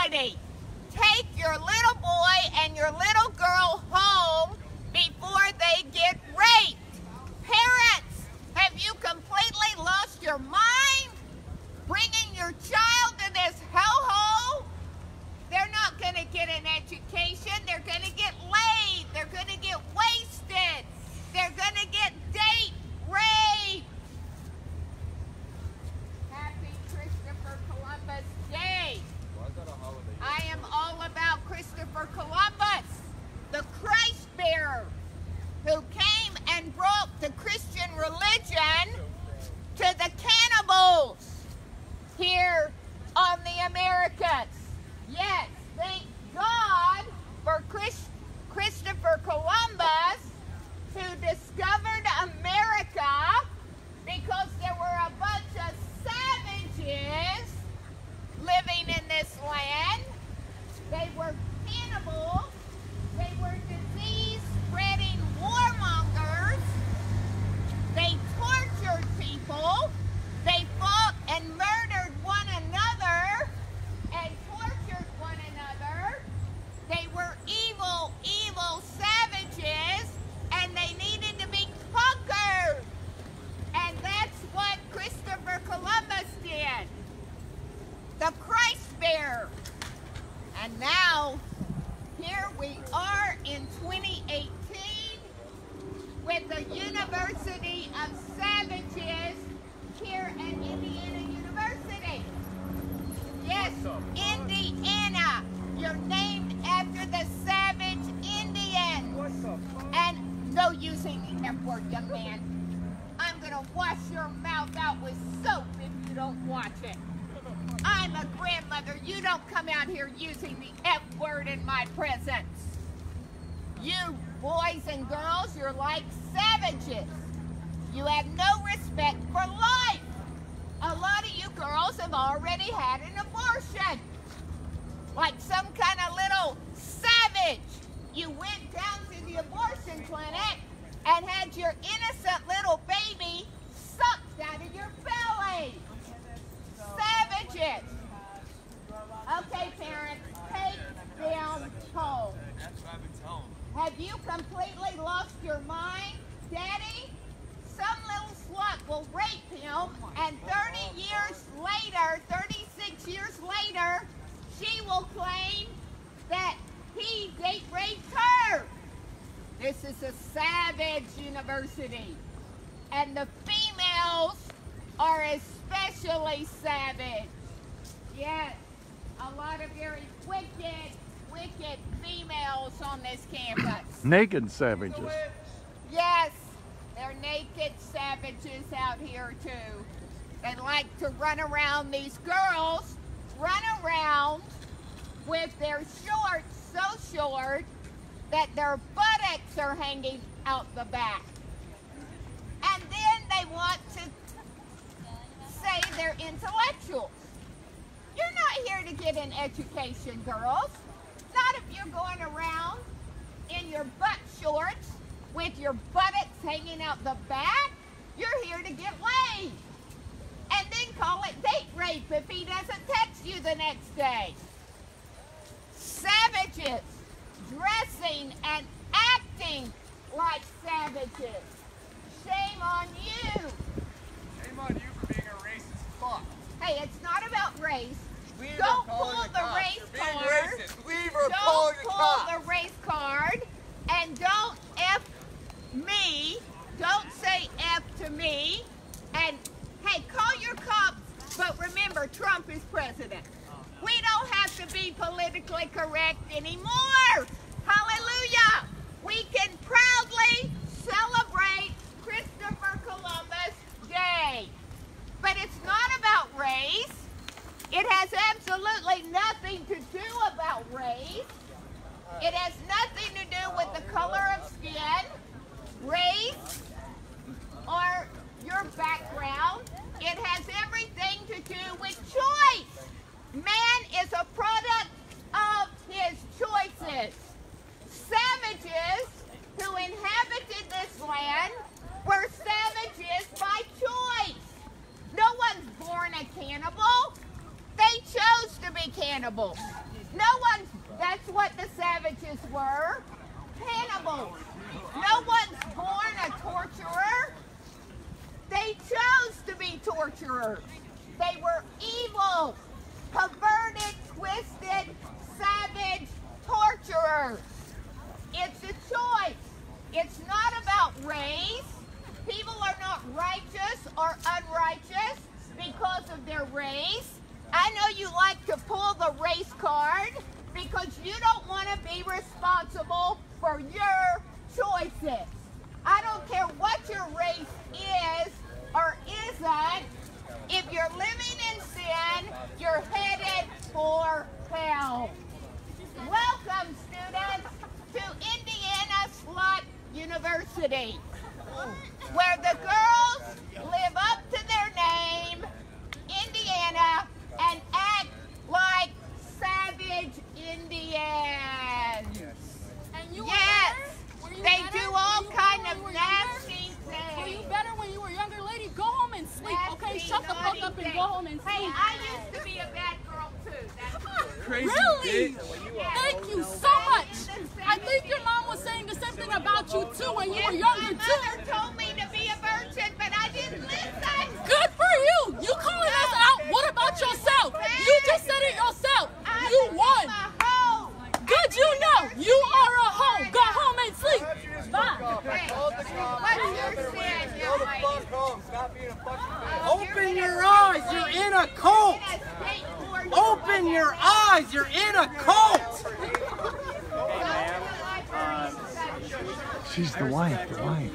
equality. Take your little boy and your little girl home before they get raped. Parents, have you completely lost your mind? Bringing your child to this hellhole? They're not going to get an education. They're going to get laid. They're going to get wasted. They're going to get date raped. Happy Christopher Columbus Day. Why is that a holiday? I am all about Christopher Columbus, the Christ bearer, who came and brought the Christian religion to the cannibals here on the Americas. Yes, thank God for Christopher Columbus, who discovered America, because there were a bunch of savages living in this land. They were cannibals. They were disease-spreading warmongers. They tortured people. They fought and murdered one another and tortured one another. They were evil, evil savages, and they needed to be conquered. And that's what Christopher Columbus did. The Christ bearer. And now, here we are in 2018 with the University of Savages here at Indiana University. Yes, Indiana. You're named after the savage Indians. And no using the F word, young man. I'm going to wash your mouth out with soap if you don't watch it. I'm a grandmother. You don't come out here using the F word in my presence. You boys and girls, you're like savages. You have no respect for life. A lot of you girls have already had an abortion. Like some kind of little savage. You went down to the abortion clinic and had your innocent little baby sucked out of your belly. Savages. Okay, parents, take them home. That's what I've been telling them. Have you completely lost your mind, Daddy? Some little slut will rape him, and 30 years later, 36 years later, she will claim that he date raped her. This is a savage university, and the females are especially savage. Yes, a lot of very wicked, wicked females on this campus. Naked savages. Yes, they're naked savages out here too. They like to run around, these girls run around with their shorts so short that their buttocks are hanging out the back. And then they want to say they're intellectuals. You're not here to get an education, girls. Not if you're going around in your butt shorts with your buttocks hanging out the back. You're here to get laid. And then call it date rape if he doesn't text you the next day. Savages dressing and acting like savages. Shame on you. Shame on you for being a racist fuck. Hey, it's not about race. Leave Don't her calling pull the cops. race You're being card. racist. Leave her calling Don't the pull cops. the race card. And don't F me. Don't say F to me. And hey, call your cops. But remember, Trump is president. We don't have to be politically correct anymore. Hallelujah. We can proudly celebrate Christopher Columbus Day. But it's not about race. It has absolutely nothing to do about race. It has nothing to do with the color of skin, race, or your background. It has everything to do with choice. Man is a product of his choices. Savages who inhabited this land were savages by choice. No one's born a cannibal. They chose to be cannibals. That's what the savages were. Cannibals. No one's born a torturer. They chose to be torturers. They were evil, perverted, twisted, savage torturers. It's a choice. It's not about race. People are not righteous or unrighteous because of their race. I know you like to pull the race card because you don't want to be responsible for your choices. I don't care what your race is or isn't. If you're living in sin, you're headed for hell. Welcome, students, to Indiana Slut University, where the girls live up to their name, Indiana, and act like savage Indians. And you Yes, were you they better? do all Were you kind better of when you were younger? nasty Were you things. better when you were a younger lady? Go home and sleep, okay? Nasty, Shut the fuck naughty up and things. go home and sleep. Hey, I used to be a bad girl too. That's true. Crazy Really? bitch. Thank you so much. I think your mom was saying the same thing about you too when you were younger My too. mother told me to be a virgin, but I didn't listen. Good for you. You calling us out. What about yourself? You just said it yourself. You won. I'm a hoe. Good you know. You are a hoe. Go home and sleep. Bye. Hey, what's your sin, Go young the lady? fuck home. Stop being a fucking bitch. Open your eyes, you're in a cult! Open your eyes, you're in a cult! She's the wife, the wife.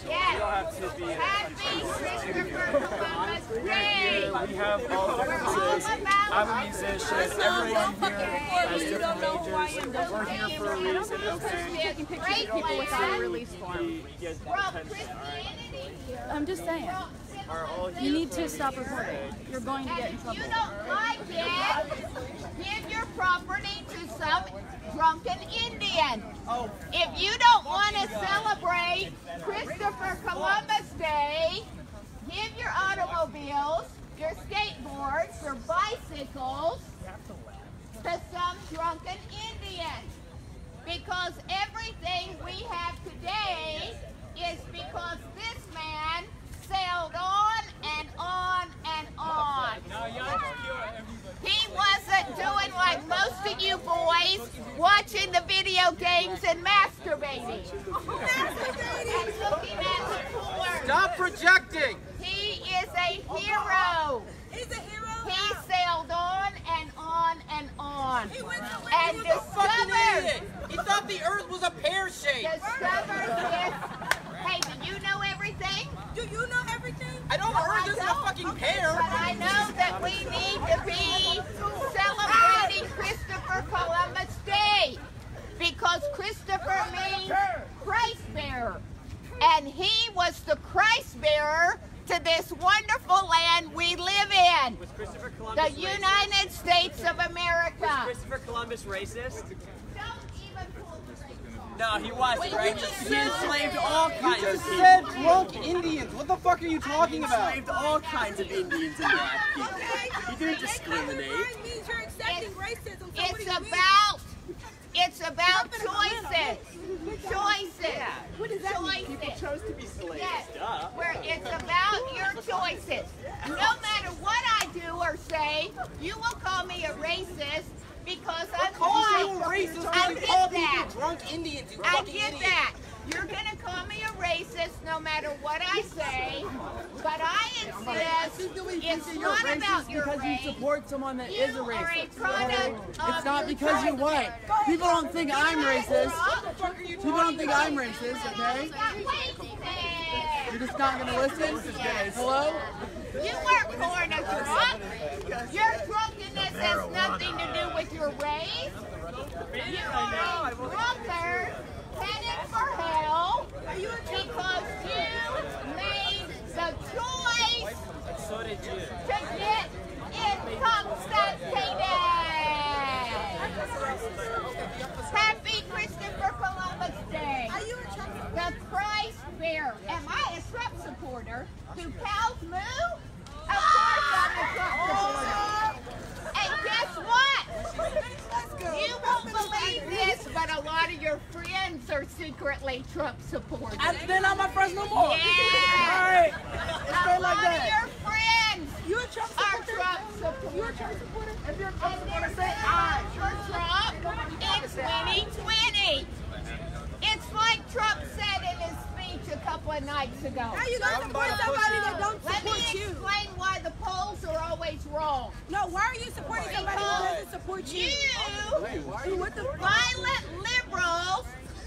Yes. Happy Christopher Columbus Day. We have all We're all differences. about I'm a musician. Everyone here has You different don't know who I ages. am. We're here for a reason. taking pictures of people without a release You get attention, alright? I'm just saying. You need to stop recording. You're going to get in If trouble. you don't like it, give your property to some drunken Indian. If you don't want to celebrate Christopher Columbus Day, give your automobiles, your skateboards, your bicycles to some drunken Indian. Because everything we have today is because this man sailed on and on and on. He wasn't doing like most of you boys, watching the video games and masturbating. And looking at the porn. Stop projecting! He is a hero. He's a hero. He sailed on and on and on. He went to And He's a fucking discovered idiot! He thought the earth was a pear shape! discovered this. Hey, do you know everything? Do you know everything? I know the earth isn't a fucking pear! But I know that we need to be celebrating Christopher Columbus Day because Christopher means Christ bearer. And he was the Christ bearer to this wonderful land we live in, Was Christopher the Columbus racist? United States of America. Christopher Columbus racist? Don't even pull the race card. No, he wasn't, right? He enslaved all kinds of people. You just said drunk Indians. What the fuck are you talking He about? enslaved all kinds of Indians and black people. He didn't discriminate. That means you're accepting racism. So what do It's you mean? about choices. Choices. What does that mean? People chose to be slaves. Yes, Duh. where it's about your choices. No matter what I do or say, you will call me a racist because I'm Calls you a white. racist I when you get call that. people drunk Indians, you I fucking get idiot. that. You're gonna call me a racist no matter what I say, but I insist it's not about your because you race. support someone that is a You are a racist. product of It's not your because you're white. People don't think I'm racist. People don't think I'm racist, okay? You're just not gonna listen? Hello? You weren't born a drunk. Your drunkenness has nothing to do with your race. You are a drunkard headed for hell because you made the choice So did you. to get intoxicated. Happy Christopher Columbus Day. Are you a Trump? The Christ bearer. Am I a Trump supporter? Do cows moo? Of course I'm a Trump supporter. And guess what? secretly Trump supporters. They're not my friends no more. Yeah. All right. It's A straight lot like of that. your friends You a Trump are supporter? Trump supporters. You a Trump supporter? If you're a Trump And supporter, they're say aye. for Trump in 2020. It's like Trump said in his speech a couple of nights ago. How you gonna support somebody that don't Let me support you? explain why the polls are always wrong. No, why are you supporting somebody who doesn't support you? You What the violent liberals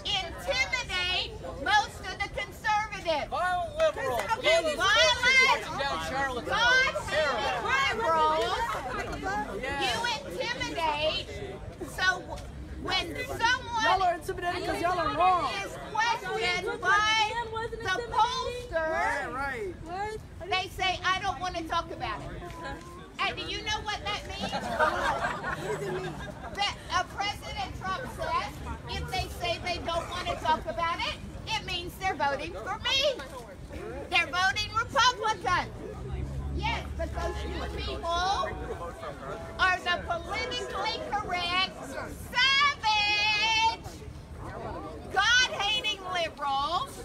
intimidate most of the conservatives. Violent liberal. Okay, You you violent, Down Charlotte. God-hating liberals, you intimidate. So when Y'all someone are intimidated because y'all are wrong. is questioned by the pollster, Right. they say, I don't want to talk about it. And do you know what that means? That President Trump says, if they say they don't want to talk about it, it means they're voting for me. They're voting Republican. Yes, because you people are the politically correct, savage, God-hating liberals.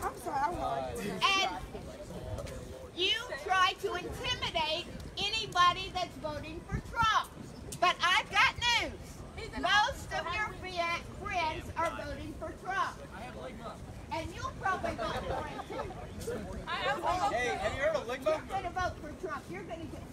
I'm sorry, And you try to intimidate anybody that's voting for Trump. But I've got news. Most of your friends are voting for Trump. And you'll probably vote for him too. Hey, have you heard of Ligma? You're going to vote for Trump. You're going to get